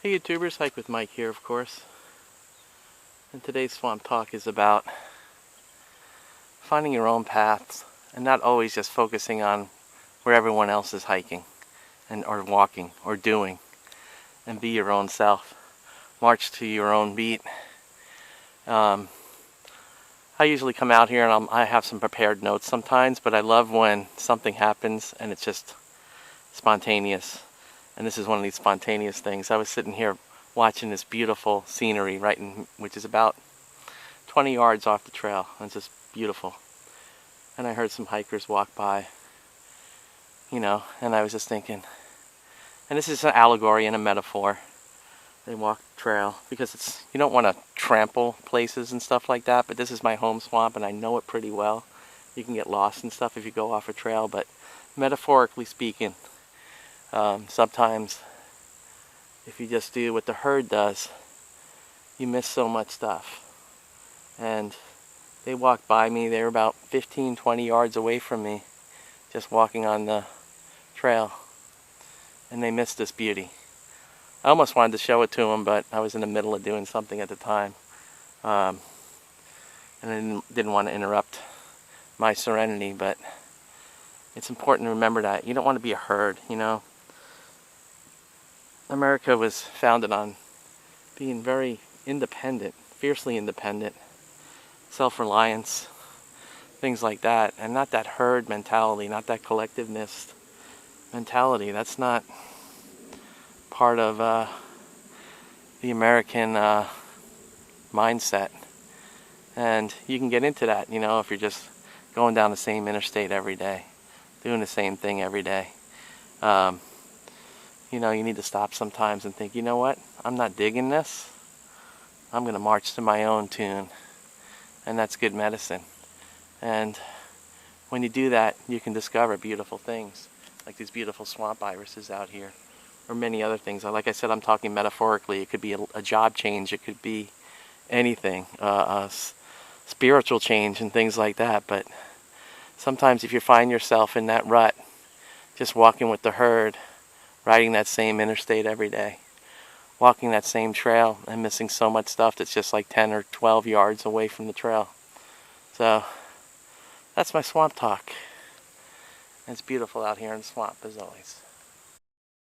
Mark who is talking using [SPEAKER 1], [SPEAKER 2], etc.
[SPEAKER 1] Hey YouTubers, Hike with Mike here, of course. And today's Swamp Talk is about finding your own paths and not always just focusing on where everyone else is hiking and or walking or doing, and be your own self. March to your own beat. I usually come out here and I have some prepared notes sometimes, but I love when something happens and it's just spontaneous. And this is one of these spontaneous things. I was sitting here watching this beautiful scenery which is about 20 yards off the trail. And it's just beautiful. And I heard some hikers walk by, and I was just thinking, and this is an allegory and a metaphor. They walk the trail because you don't want to trample places and stuff like that, but this is my home swamp and I know it pretty well. You can get lost and stuff if you go off a trail, but metaphorically speaking, sometimes if you just do what the herd does, you miss so much stuff. And they walked by me. They were about 15-20 yards away from me, just walking on the trail, and they missed this beauty. I almost wanted to show it to them, but I was in the middle of doing something at the time, and I didn't want to interrupt my serenity. But it's important to remember that you don't want to be a herd. America was founded on being very independent, fiercely independent, self-reliance, things like that, and not that herd mentality, not that collectiveness mentality. That's not part of the American mindset. And you can get into that, if you're just going down the same interstate every day, doing the same thing every day. You need to stop sometimes and think, you know what? I'm not digging this. I'm going to march to my own tune. And that's good medicine. And when you do that, you can discover beautiful things, like these beautiful swamp irises out here, or many other things. Like I said, I'm talking metaphorically. It could be a job change. It could be anything, spiritual change and things like that. But sometimes if you find yourself in that rut, just walking with the herd, riding that same interstate every day, walking that same trail and missing so much stuff that's just like 10 or 12 yards away from the trail. So that's my swamp talk. And it's beautiful out here in the swamp as always.